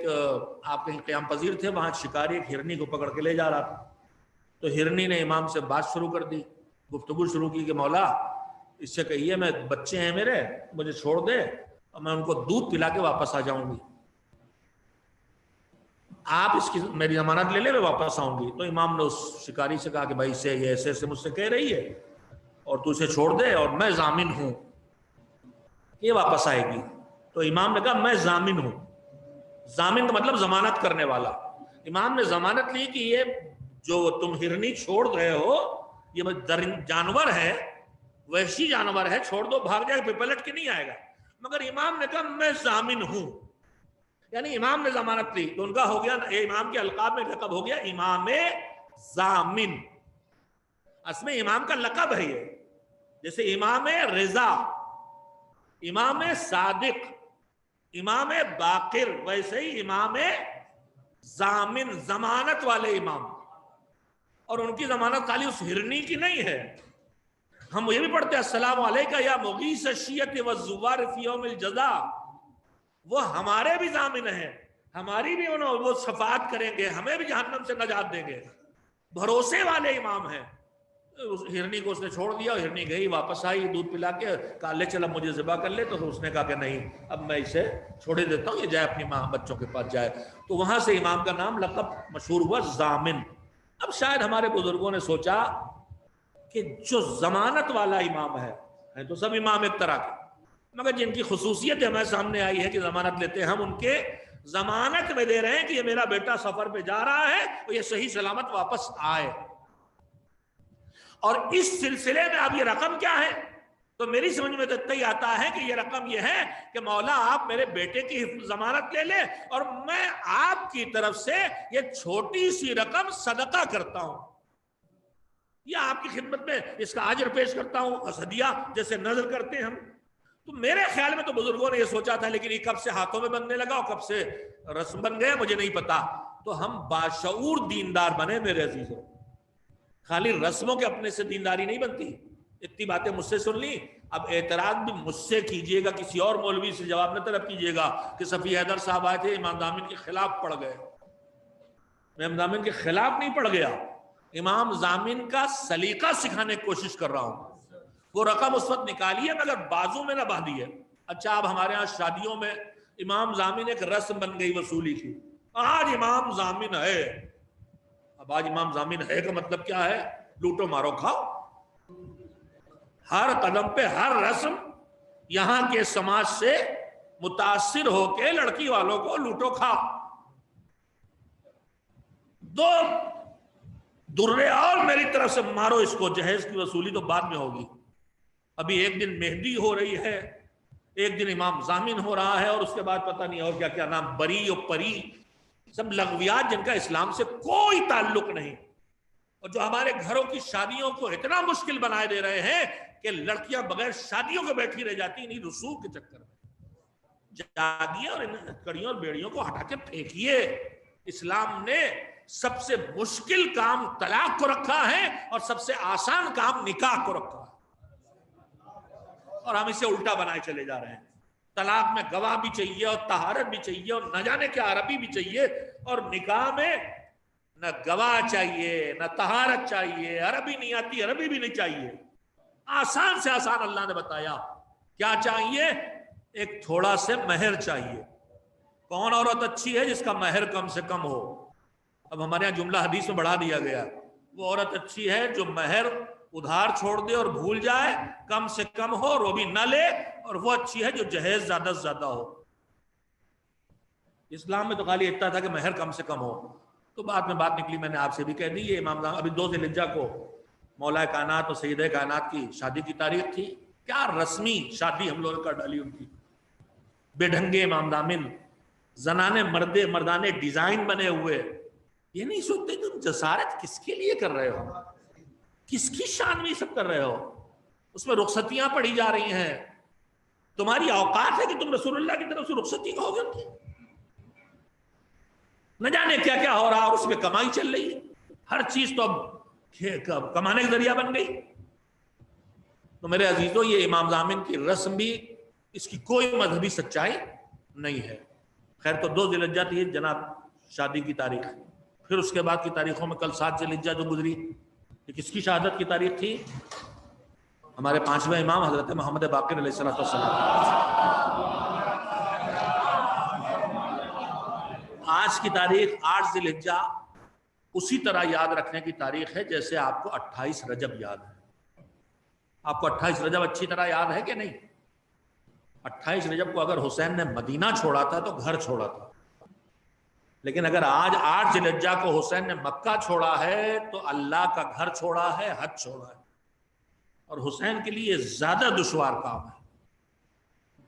آپ کہیں قیام پذیر تھے، وہاں شکاری ایک ہرنی کو پکڑ کے لے جا رہا تھا۔ تو ہرنی نے امام سے بات شروع کر دی، گفتگو شروع کی کہ مولا اس سے کہیے میں بچے ہیں میرے، مجھے چھوڑ دے اور میں ان کو دودھ پلا کے واپس آ جاؤں گی، آپ اس کی میری ضمانت لے لے، میں واپس آؤں گی۔ تو امام نے اس شکاری سے کہا کہ بھائی سے یہ ایسے ایسے مجھ سے کہہ رہی ہے اور تو اسے چھوڑ دے، اور میں ضامن ہوں، یہ واپس آئے گی۔ تو امام نے کہا میں ضامن ہوں، ضامن کا مطلب ضمانت کرنے والا۔ امام نے ضمانت لی کہ یہ جو تم ہرنی چھوڑ رہے ہو یہ جانور ہے، وحشی جانور ہے، چھوڑ دو، بھاگ جائے، پھر پلٹ کے نہیں آئے گا. مگر امام نے کہا میں ضامن ہوں، یعنی امام نے ضمانت لی تو ان کا ہو گیا، امام کے القاب میں لقب ہو گیا امام ضامن. اس میں امام کا لقب ہے یہ، جیسے امام رضا، امام صادق، امام باقر، ویسے ہی امام ضامن، ضمانت والے امام. اور ان کی ضمانت خالی اس ہرنی کی نہیں ہے، ہم یہ بھی پڑھتے ہیں السلام علیکہ یا مغیث الشیۃ والزوار فی یوم الجزا. وہ ہمارے بھی ضامن ہیں، ہماری بھی وہ شفاعت کریں گے، ہمیں بھی جہنم سے نجات دیں گے. بھروسے والے امام ہیں. ہرنی کو اس نے چھوڑ دیا، ہرنی گئی، واپس آئی دودھ پلا کے، کہا لے چلا مجھے ذبح کر لے. تو اس نے کہا کہ نہیں، اب میں اسے چھوڑے دیتا ہوں، یہ جائے اپنی ماں بچوں کے پاس جائے. تو وہاں سے امام کا نام لقب مشہور ہوا ضامن. اب شاید ہمارے بزرگوں نے سوچا کہ جو ضمانت والا امام ہے تو سب امام ایک طرح کے، مگر جن کی خصوصیت ہمارے سامنے آئی ہے کہ ضمانت لیتے ہیں، ہم ان کے ضمانت میں دے رہے ہیں کہ یہ میرا بیٹا سفر پہ جا رہا ہے اور یہ صحیح سلامت واپس آئے. اور اس سلسلے میں اب یہ رقم کیا ہے؟ تو میری سمجھ میں تو اتنا ہی آتا ہے کہ یہ رقم یہ ہے کہ مولا آپ میرے بیٹے کی ضمانت لے لیں اور میں آپ کی طرف سے یہ چھوٹی سی رقم صدقہ کرتا ہوں، یا آپ کی خدمت میں اس کا اجر پیش کرتا ہوں، ہدیہ جیسے نظر کرتے ہیں ہم. تو میرے خیال میں تو بزرگوں نے یہ سوچا تھا، لیکن یہ کب سے ہاتھوں میں بننے لگا اور کب سے رسم بن گیا مجھے نہیں پتا. تو ہم باشعور دیندار بنے میرے عزیزوں، خالی رسموں کے اپنے سے دینداری نہیں بنتی. اتنی باتیں مجھ سے سن لی، اب اعتراض بھی مجھ سے کیجئے گا، کسی اور مولوی سے جواب نہ طلب کیجئے گا کہ صفی حیدر صاحب آئے تھے امام ضامن کے خلاف پڑ گئے. میں امام ضامن کے خلاف نہیں پڑ گیا، امام ضامن کا سلیقہ سکھانے کی کوشش کر رہا ہوں. وہ رقم اس وقت نکالی ہے مگر بازو میں نہ باندھی ہے. اچھا اب ہمارے ہاں شادیوں میں امام ضامن ایک رسم بن گئی وصولی کی. آج امام ضامن ہے. اب آج امام ضامن ہے کا مطلب کیا ہے؟ لوٹو مارو کھاؤ. ہر قدم پہ ہر رسم یہاں کے سماج سے متاثر ہو کے لڑکی والوں کو لوٹو کھاؤ. دو درے اور میری طرف سے مارو اس کو. جہیز کی وصولی تو بعد میں ہوگی. ابھی ایک دن مہندی ہو رہی ہے، ایک دن امام ضامن ہو رہا ہے، اور اس کے بعد پتہ نہیں اور کیا کیا نام، بری اور پری، سب لغویات جن کا اسلام سے کوئی تعلق نہیں، اور جو ہمارے گھروں کی شادیوں کو اتنا مشکل بنائے دے رہے ہیں کہ لڑکیاں بغیر شادیوں کے بیٹھی رہ جاتی انہیں رسوخ کے چکر میں. جاگیے اور ان کڑیوں اور بیڑیوں کو ہٹا کے پھینکیے. اسلام نے سب سے مشکل کام طلاق کو رکھا ہے اور سب سے آسان کام نکاح کو رکھا ہے، اور ہم اسے الٹا بنائے چلے جا رہے ہیں. طلاق میں گواہ بھی چاہیے اور طہارت بھی چاہیے اور نہ جانے کیا عربی بھی چاہیے، اور نکاح میں نہ گواہ چاہیے نہ طہارت چاہیے، عربی نہیں آتی عربی بھی نہیں چاہیے. آسان سے آسان اللہ نے بتایا. کیا چاہیے؟ ایک تھوڑا سے مہر چاہیے. کون عورت اچھی ہے؟ جس کا مہر کم سے کم ہو. اب ہمارے یہاں جملہ حدیث میں بڑھا دیا گیا، وہ عورت اچھی ہے جو مہر ادھار چھوڑ دے اور بھول جائے، کم سے کم ہو اور وہ بھی نہ لے، اور وہ اچھی ہے جو جہیز زیادہ سے زیادہ ہو. اسلام میں تو خالی اتنا تھا کہ مہر کم سے کم ہو. تو بعد میں بات نکلی، میں نے آپ سے بھی کہہ دی، یہ امام ابھی 2 ذی الحجہ کو مولا کائنات اور سیدہ کائنات کی شادی کی تاریخ تھی. کیا رسمی شادی ہم لوگوں نے کر ڈالی ان کی. بے ڈھنگے امام ضامن، زنانے مردانے ڈیزائن بنے ہوئے. یہ نہیں سوچتے تم جسارت کس کے لیے کر رہے ہو، کس کی شان میں سب کر رہے ہو. اس میں رخصتیاں پڑھی جا رہی ہیں. تمہاری اوقات ہے کہ تم رسول اللہ کی طرف سے رخصتی کہو گے ان کی؟ نہ جانے کیا کیا ہو رہا، اور اس میں کمائی چل رہی ہے. ہر چیز تو اب کمانے کا ذریعہ بن گئی. تو میرے عزیزوں، یہ امام ضامن کی رسم بھی اس کی کوئی مذہبی سچائی نہیں ہے. خیر، تو 2 ذی الحجہ تھی جناب شادی کی تاریخ. پھر اس کے بعد کی تاریخوں میں کل 7 ذی الحجہ جو گزری، یہ کس کی شہادت کی تاریخ تھی؟ ہمارے 5ویں امام حضرت محمد باقر علیہ السلام. آج کی تاریخ 8 ذی الحجہ اسی طرح یاد رکھنے کی تاریخ ہے جیسے آپ کو 28 رجب یاد ہے. آپ کو 28 رجب اچھی طرح یاد ہے کہ نہیں؟ 28 رجب کو اگر حسین نے مدینہ چھوڑا تھا تو گھر چھوڑا تھا. لیکن اگر آج 8 ذی الحجہ کو حسین نے مکہ چھوڑا ہے تو اللہ کا گھر چھوڑا ہے، حج چھوڑا ہے، اور حسین کے لیے زیادہ دشوار کام ہے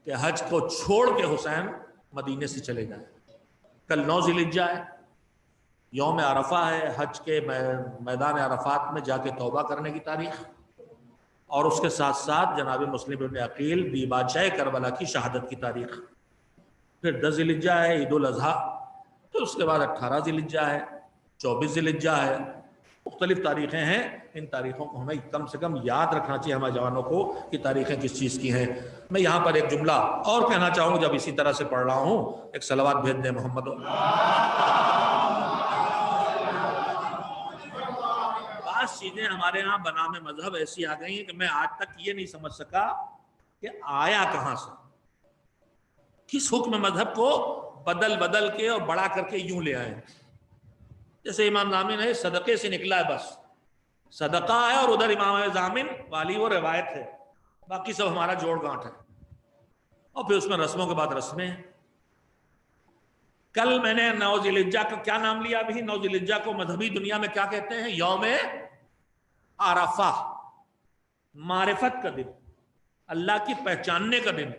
کہ حج کو چھوڑ کے حسین مدینے سے چلے جائیں۔ کل 9 ذی الحجہ ہے، یوم عرفہ ہے، حج کے میدان عرفات میں جا کے توبہ کرنے کی تاریخ، اور اس کے ساتھ ساتھ جناب مسلم ابن عقیل دیباچہ کربلا کی شہادت کی تاریخ۔ پھر 10 ذی الحجہ ہے عید الاضحیٰ، پھر اس کے بعد 18 ذی الحجہ ہے، 24 ذی الحجہ ہے، مختلف تاریخیں ہیں۔ ان تاریخوں کو ہمیں کم سے کم یاد رکھنا چاہیے ہمارے جوانوں کو کہ تاریخیں کس چیز کی ہیں۔ میں یہاں پر ایک جملہ اور کہنا چاہوں گا جب اسی طرح سے پڑھ رہا ہوں، ایک صلوات بھیج دیں محمد۔ بعض چیزیں ہمارے ہاں بنام مذہب ایسی آ گئی ہیں کہ میں آج تک یہ نہیں سمجھ سکا کہ آیا کہاں سے، کس حکم مذہب کو بدل کے اور بڑا کر کے یوں لے آئے۔ جیسے امام ضامن ہے، صدقے سے نکلا ہے، بس صدقہ ہے، اور ادھر امام ضامن والی وہ روایت ہے، باقی سب ہمارا جوڑ گانٹ ہے، اور پھر اس میں رسموں کے بعد رسمیں ہیں۔ کل میں نے 9 ذی الحجہ کا کیا نام لیا ابھی؟ 9 ذی الحجہ کو مذہبی دنیا میں کیا کہتے ہیں؟ یوم عرفہ، معرفت کا دن، اللہ کی پہچاننے کا دن۔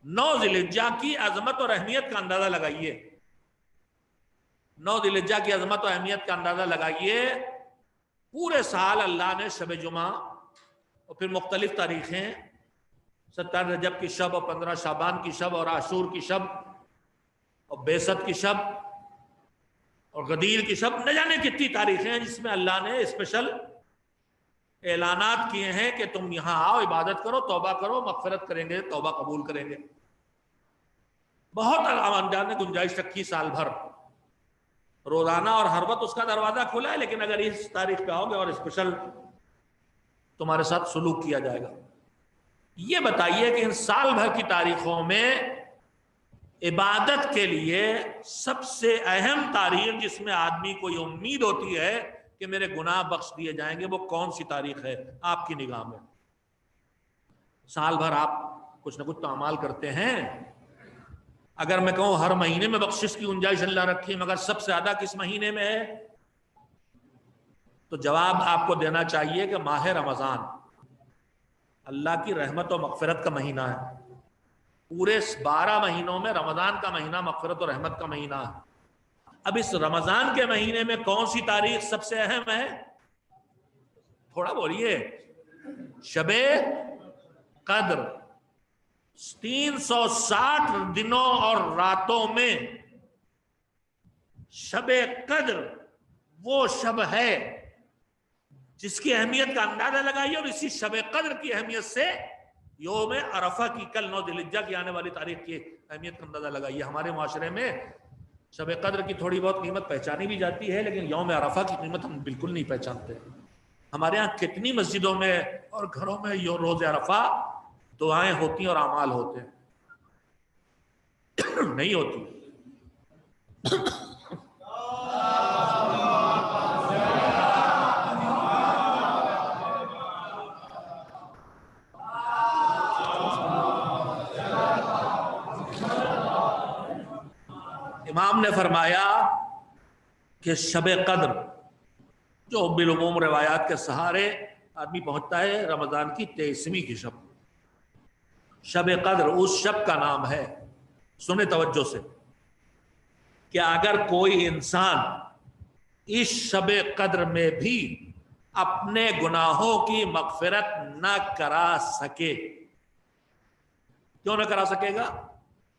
9 ذی الحجہ کی عظمت اور اہمیت کا اندازہ لگائیے، 9 ذی الحجہ کی عظمت و اہمیت کا اندازہ لگائیے۔ پورے سال اللہ نے شب جمعہ اور پھر مختلف تاریخیں، 17 رجب کی شب اور 15 شعبان کی شب اور عاشور کی شب اور بیست کی شب اور غدیر کی شب، نہ جانے کتنی تاریخیں ہیں جس میں اللہ نے اسپیشل اعلانات کیے ہیں کہ تم یہاں آؤ، عبادت کرو، توبہ کرو، مغفرت کریں گے، توبہ قبول کریں گے۔ بہت انجانے گنجائش رکھی سال بھر، روزانہ اور ہر وقت اس کا دروازہ کھلا ہے، لیکن اگر اس تاریخ پہ آؤ گے اور اسپیشل تمہارے ساتھ سلوک کیا جائے گا۔ یہ بتائیے کہ ان سال بھر کی تاریخوں میں عبادت کے لیے سب سے اہم تاریخ جس میں آدمی کو یہ امید ہوتی ہے کہ میرے گناہ بخش دیے جائیں گے، وہ کون سی تاریخ ہے آپ کی نگاہ میں؟ سال بھر آپ کچھ نہ کچھ تو اعمال کرتے ہیں۔ اگر میں کہوں ہر مہینے میں بخشش کی گنجائش اللہ رکھی، مگر سب سے زیادہ کس مہینے میں ہے، تو جواب آپ کو دینا چاہیے کہ ماہ رمضان اللہ کی رحمت و مغفرت کا مہینہ ہے۔ پورے 12 مہینوں میں رمضان کا مہینہ مغفرت و رحمت کا مہینہ ہے۔ اب اس رمضان کے مہینے میں کون سی تاریخ سب سے اہم ہے؟ تھوڑا بولیے۔ شب قدر۔ 360 دنوں اور راتوں میں شب قدر وہ شب ہے جس کی اہمیت کا اندازہ لگائیے، اور اسی شب قدر کی اہمیت سے یوم عرفہ کی کل 9 ذی الحجہ کی آنے والی تاریخ کی اہمیت کا اندازہ لگائیے۔ ہمارے معاشرے میں شب قدر کی تھوڑی بہت قیمت پہچانی بھی جاتی ہے، لیکن یوم عرفہ کی قیمت ہم بالکل نہیں پہچانتے۔ ہمارے ہاں کتنی مسجدوں میں اور گھروں میں روز عرفہ دعائیں ہوتی ہیں اور اعمال ہوتے ہیں، نہیں ہوتی۔ امام نے فرمایا کہ شب قدر جو بالعموم روایات کے سہارے آدمی پہنچتا ہے رمضان کی 23ویں کی شب، شب قدر اس شب کا نام ہے۔ سنیں توجہ سے کہ اگر کوئی انسان اس شب قدر میں بھی اپنے گناہوں کی مغفرت نہ کرا سکے، کیوں نہ کرا سکے گا؟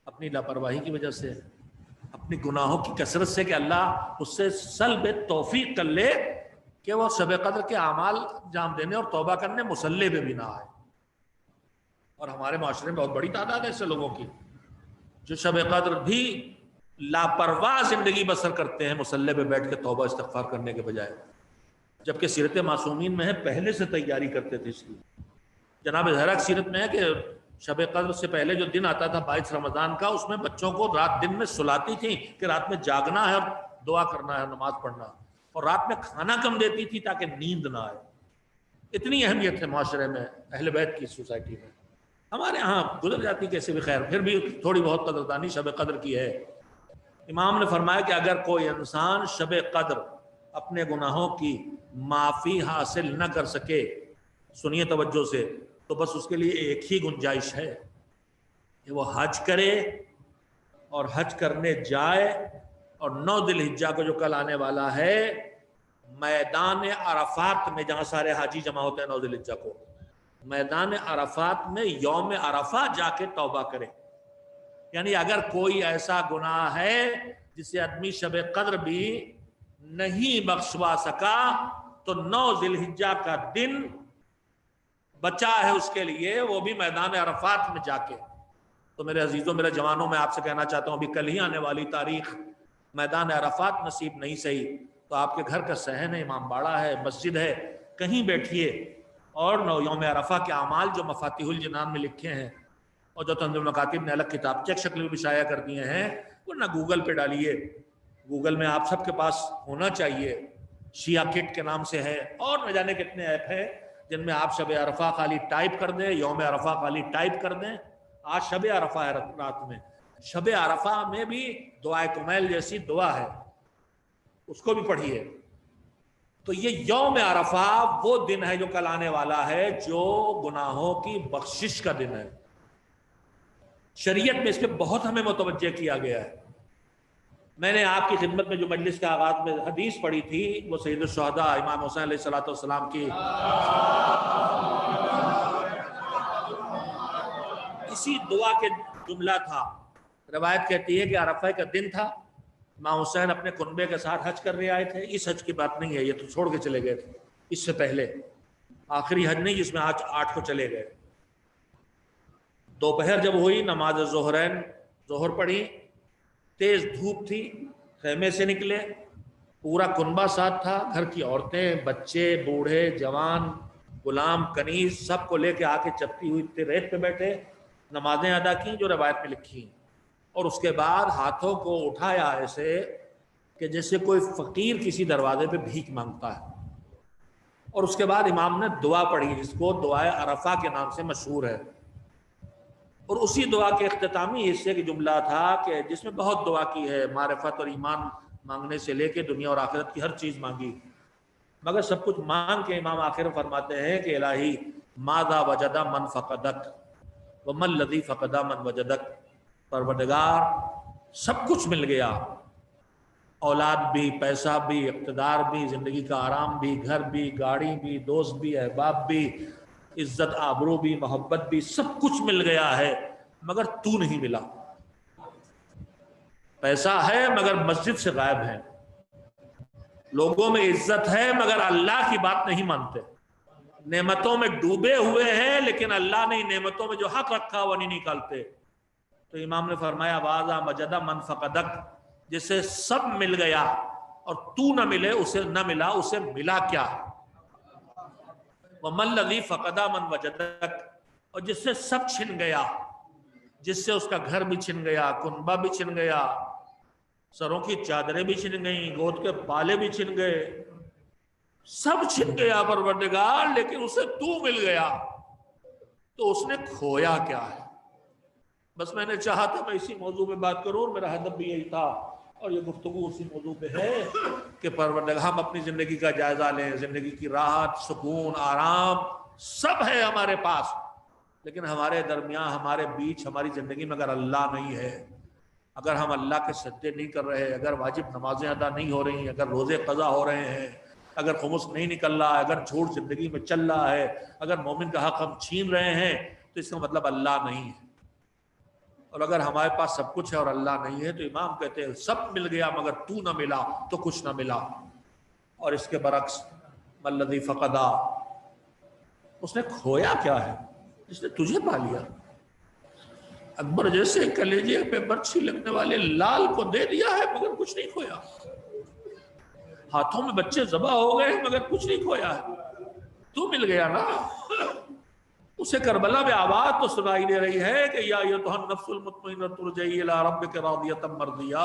اپنی لاپرواہی کی وجہ سے، اپنی گناہوں کی کثرت سے، کہ اللہ اس سے سلب توفیق کر لے کہ وہ شب قدر کے اعمال انجام دینے اور توبہ کرنے مصلی پہ بھی نہ آئے۔ اور ہمارے معاشرے میں بہت بڑی تعداد ہے ایسے لوگوں کی جو شب قدر بھی لاپرواہ زندگی بسر کرتے ہیں مصلی پہ بیٹھ کے توبہ استغفار کرنے کے بجائے، جبکہ سیرت معصومین میں ہے پہلے سے تیاری کرتے تھے۔ اس لیے جناب زہرا کی سیرت میں ہے کہ شب قدر سے پہلے جو دن آتا تھا 22 رمضان کا، اس میں بچوں کو رات دن میں سلاتی تھیں کہ رات میں جاگنا ہے اور دعا کرنا ہے، نماز پڑھنا ہے، اور رات میں کھانا کم دیتی تھی تاکہ نیند نہ آئے۔ اتنی اہمیت ہے معاشرے میں اہل بیت کی سوسائٹی میں۔ ہمارے ہاں گزر جاتی کیسے بھی، خیر پھر بھی تھوڑی بہت قدردانی شب قدر کی ہے۔ امام نے فرمایا کہ اگر کوئی انسان شب قدر اپنے گناہوں کی معافی حاصل نہ کر سکے، سنیے توجہ سے، تو بس اس کے لیے ایک ہی گنجائش ہے کہ وہ حج کرے، اور حج کرنے جائے، اور 9 ذی الحجہ کو جو کل آنے والا ہے، میدان عرفات میں، جہاں سارے حاجی جمع ہوتے ہیں 9 ذی الحجہ کو، میدان عرفات میں یوم عرفہ جا کے توبہ کرے۔ یعنی اگر کوئی ایسا گناہ ہے جسے آدمی شب قدر بھی نہیں بخشوا سکا، تو 9 ذی الحجہ کا دن بچا ہے اس کے لیے، وہ بھی میدان عرفات میں جا کے۔ تو میرے عزیزوں، میرے جوانوں، میں آپ سے کہنا چاہتا ہوں، ابھی کل ہی آنے والی تاریخ میدان عرفات نصیب نہیں صحیح تو آپ کے گھر کا صحن ہے، امام باڑہ ہے، مسجد ہے، کہیں بیٹھیے اور یوم عرفہ کے اعمال جو مفاتیح الجنان میں لکھے ہیں اور جو تنظیم المکاتب نے الگ کتاب چیک شکل میں بھی شائع کر دیے ہیں، وہ نہ گوگل پہ ڈالیے، گوگل میں آپ سب کے پاس ہونا چاہیے، شیعہ کٹ کے نام سے ہے، اور نہ جانے کتنے ایپ ہیں جن میں آپ شب عرفہ خالی ٹائپ کر دیں، یوم عرفہ خالی ٹائپ کر دیں۔ آج شب عرفہ ہے، رات میں شب عرفہ میں بھی دعائے کمیل جیسی دعا ہے، اس کو بھی پڑھیے۔ تو یہ یوم عرفہ وہ دن ہے جو کل آنے والا ہے، جو گناہوں کی بخشش کا دن ہے۔ شریعت میں اس کے بہت ہمیں متوجہ کیا گیا ہے۔ میں نے آپ کی خدمت میں جو مجلس کے آغاز میں حدیث پڑھی تھی، وہ سید الشہداء امام حسین علیہ السلام کی اسی دعا کے جملہ تھا۔ روایت کہتی ہے کہ عرفہ کا دن تھا، امام حسین اپنے کنبے کے ساتھ حج کرنے آئے تھے۔ اس حج کی بات نہیں ہے، یہ تو چھوڑ کے چلے گئے تھے، اس سے پہلے آخری حج نہیں جس میں آج 8 کو چلے گئے۔ دوپہر جب ہوئی، نماز ظہر پڑھی، تیز دھوپ تھی، خیمے سے نکلے، پورا کنبہ ساتھ تھا، گھر کی عورتیں، بچے، بوڑھے، جوان، غلام، کنیز، سب کو لے کے آ کے چپتی ہوئی ریت پہ بیٹھے، نمازیں ادا کی جو روایت میں لکھی، اور اس کے بعد ہاتھوں کو اٹھایا ایسے کہ جیسے کوئی فقیر کسی دروازے پہ بھیک مانگتا ہے، اور اس کے بعد امام نے دعا پڑھی جس کو دعائے عرفہ کے نام سے مشہور ہے۔ اور اسی دعا کے اختتامی حصے کی جملہ تھا کہ جس میں بہت دعا کی ہے، معرفت اور ایمان مانگنے سے لے کے دنیا اور آخرت کی ہر چیز مانگی، مگر سب کچھ مانگ کے امام آخر میں فرماتے ہیں کہ الہی ماذا وجد من فقدک ومن الذی فقد من وجدک، پروردگار سب کچھ مل گیا، اولاد بھی، پیسہ بھی، اقتدار بھی، زندگی کا آرام بھی، گھر بھی، گاڑی بھی، دوست بھی، احباب بھی، عزت آبرو بھی، محبت بھی، سب کچھ مل گیا ہے مگر تو نہیں ملا۔ پیسہ ہے مگر مسجد سے غائب ہے، لوگوں میں عزت ہے مگر اللہ کی بات نہیں مانتے، نعمتوں میں ڈوبے ہوئے ہیں لیکن اللہ نے نعمتوں میں جو حق رکھا وہ نہیں نکالتے۔ تو امام نے فرمایا واذا مجد من فقدک، جسے سب مل گیا اور تو نہ ملے، اسے نہ ملا، اسے ملا کیا؟ وَمَن الَّذِي فَقَدَ مَن وَجَدَكَ، اور جس سے سب چھن گیا، جس سے اس کا گھر بھی چھن گیا، کنبہ بھی چھن گیا، سروں کی چادریں بھی چھن گئیں، گود کے بالے بھی چھن گئے، سب چھن گیا پروردگار، لیکن اسے تو مل گیا، تو اس نے کھویا کیا ہے؟ بس میں نے چاہا تھا میں اسی موضوع پہ بات کروں، اور میرا ہدف بھی یہی تھا، اور یہ گفتگو اسی موضوع پہ ہے کہ پروردگار ہم اپنی زندگی کا جائزہ لیں، زندگی کی راحت، سکون، آرام سب ہے ہمارے پاس، لیکن ہمارے درمیان، ہمارے بیچ، ہماری زندگی میں اگر اللہ نہیں ہے، اگر ہم اللہ کے سجدے نہیں کر رہے، اگر واجب نمازیں ادا نہیں ہو رہی ہیں، اگر روزے قضا ہو رہے ہیں، اگر خمس نہیں نکل رہا ہے، اگر جھوٹ زندگی میں چل رہا ہے، اگر مومن کا حق ہم چھین رہے ہیں، تو اس کا مطلب اللہ نہیں ہے۔ اور اگر ہمارے پاس سب کچھ ہے اور اللہ نہیں ہے، تو امام کہتے ہیں سب مل گیا مگر تو نہ ملا، تو کچھ نہ ملا۔ اور اس کے برعکس الذی فقدا، اس نے کھویا کیا ہے؟ جس نے تجھے پا لیا، اکبر جیسے کلیجے پہ برچھی لگنے والے لال کو دے دیا ہے مگر کچھ نہیں کھویا، ہاتھوں میں بچے ذبح ہو گئے مگر کچھ نہیں کھویا ہے، تو مل گیا نا۔ اسے کربلا میں آواز تو سنائی دے رہی ہے کہ یا ایھا النفس المطمئنہ ارجعی الی ربک راضیۃ مرضیہ،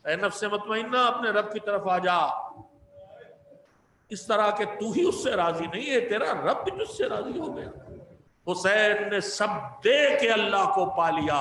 اے نفس مطمئنہ اپنے رب کی طرف آ جا، اس طرح کہ تو ہی اس سے راضی نہیں ہے، تیرا رب بھی تجھ سے راضی ہو گیا۔ حسین نے سب دے کے اللہ کو پا لیا،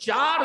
4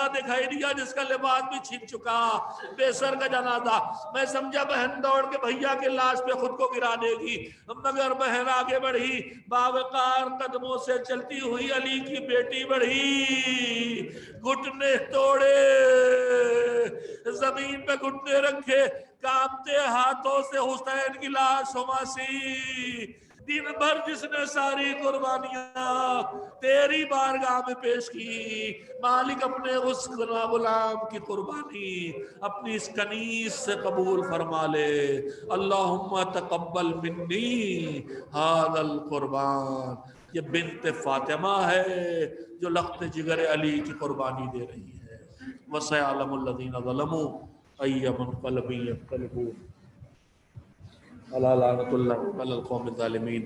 جنازہ دکھائی دیا جس کا لباس بھی چھن چکا، بے سر کا جنازہ. میں سمجھا بہن دوڑ کے بھیا کے لاش پہ خود کو گرا دے گی، مگر بہن آگے بڑھی، باوقار قدموں سے چلتی ہوئی علی کی بیٹی بڑھی، گھٹنے توڑے، زمین پہ گھٹنے رکھے، کانپتے ہاتھوں سے حسین کی لاش ہماسی. دن بھر جس نے ساری قربانیاں تیری بارگاہ میں پیش کی، مالک اپنے اس غلام کی قربانی اپنی اس کنیز سے قبول فرما لے. اللہم تقبل منی ھذا القربان. یہ بنت فاطمہ ہے جو لخت جگر علی کی قربانی دے رہی ہے. وَسَيَعْلَمُ الَّذِينَ ظَلَمُوا أَيَّ مُنقَلَبٍ يَنقَلِبُونَ. الا لعنۃ اللہ علی القوم الظالمین.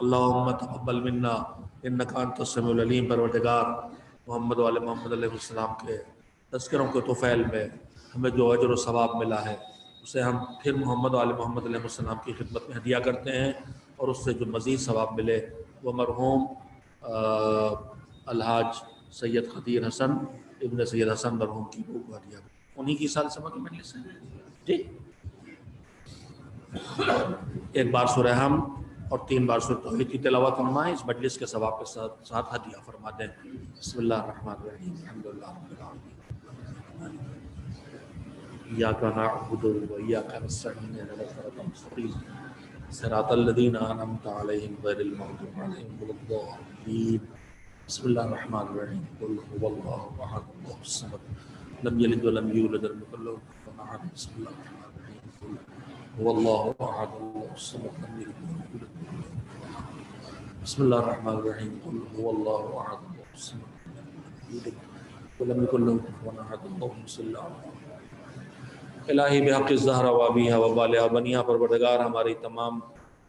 اللہم تقبل منا انک انت السمیع العلیم. پروردگار محمد وعلی محمد علیہ السلام کے تذکروں کے طفیل میں ہمیں جو اجر و ثواب ملا ہے اسے ہم پھر محمد وعلی محمد علیہ السلام کی خدمت میں ہدیہ کرتے ہیں، اور اس سے جو مزید ثواب ملے وہ مرحوم الحاج سید خدیر حسن ابن سید حسن مرحوم کی روح کو ہدیہ کرتے ہیں. انہی کی سال سبق کی مجلس ہے جی. ایک بار سورہ حمد اور 3 بار سورہ توحید کی تلاوت فرمائیں، اس مجلس کے ثواب کے ساتھ ہدیہ فرما دیں. بسم اللہ الرحمن الرحیم. الحمدللہ رب العالمین، ایاک نعبد و ایاک نستعین اہدنا الصراط المستقیم صراط الذین انعمت علیہم غیر المغضوب علیہم ولا الضالین. بسم اللہ الرحمن الرحیم. قل هو اللہ احد اللہ الصمد لم یلد ولم یولد ولم یکن له کفوا احد. بسم اللہ الرحمن الرحیم. قل هو اللہ احد اللہ الصمد لم یلد ولم یولد ولم یکن له. بسم اللہ الرحمن الرحیم. قل هو اللہ احد اللہ الصمد لم یلد ولم یکن له کفوا احد. اللہم صل علی الہی بحق الزہرا و ابیہا و بالہا بنیہا. پروردگار ہماری تمام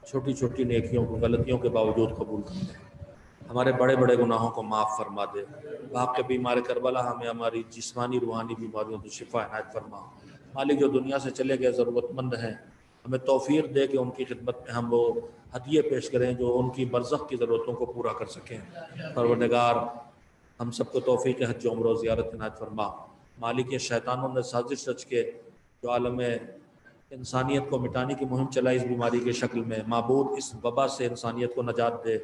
چھوٹی چھوٹی نیکیوں کو غلطیوں کے باوجود قبول کر لے، ہمارے بڑے بڑے گناہوں کو معاف فرما دے. بحق بیمار کربلا ہمیں ہماری جسمانی روحانی بیماریوں سے شفا عنایت فرما. مالک جو دنیا سے چلے گئے ضرورت مند ہیں، ہمیں توفیق دے کہ ان کی خدمت میں ہم وہ ہدیے پیش کریں جو ان کی برزخ کی ضرورتوں کو پورا کر سکیں. پروردگار ہم سب کو توفیق حج و عمرہ و زیارت عنایت فرما. مالک یہ شیطانوں نے سازش رچ کے جو عالم انسانیت کو مٹانے کی مہم چلائی اس بیماری کے شکل میں، معبود اس وبا سے انسانیت کو نجات دے،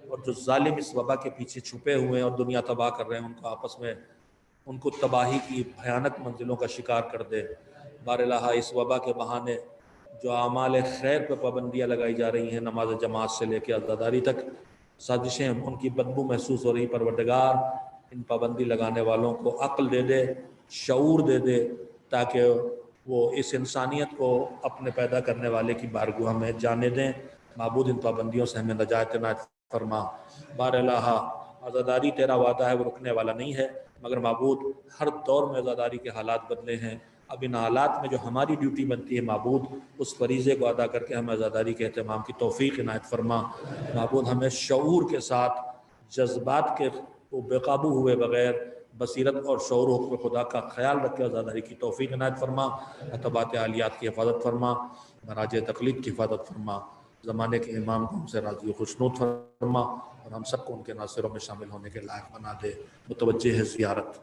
اور جو ظالم اس وبا کے پیچھے چھپے ہوئے ہیں اور دنیا تباہ کر رہے ہیں ان کو آپس میں ان کو تباہی کی بھیانک منزلوں کا شکار کر دے. بار الہ اس وبا کے بہانے جو اعمال خیر پہ پابندیاں لگائی جا رہی ہیں، نماز جماعت سے لے کے عزاداری تک سازشیں ان کی بدبو محسوس ہو رہی. پروردگار ان پابندی لگانے والوں کو عقل دے دے، شعور دے دے، تاکہ وہ اس انسانیت کو اپنے پیدا کرنے والے کی بارگاہ میں جانے دیں. معبود ان پابندیوں سے ہمیں نجات عنایت فرما. بار الہ عزاداری تیرا وعدہ ہے، وہ رکنے والا نہیں ہے، مگر معبود ہر دور میں عزاداری کے حالات بدلے ہیں. اب ان حالات میں جو ہماری ڈیوٹی بنتی ہے معبود اس فریضے کو ادا کر کے ہمیں عزاداری کے اہتمام کی توفیق عنایت فرما. معبود ہمیں شعور کے ساتھ جذبات کے بے قابو ہوئے بغیر بصیرت اور شعور حکم خدا کا خیال رکھ کے عزاداری کی توفیق عنایت فرما. اتباعات عالیات کی حفاظت فرما، مراجع تقلید کی حفاظت فرما. زمانے کے امام کو ہم سے راضی و خوشنود فرما، اور ہم سب کو ان کے ناصروں میں شامل ہونے کے لائق بنا دے. متوجہ ہے زیارت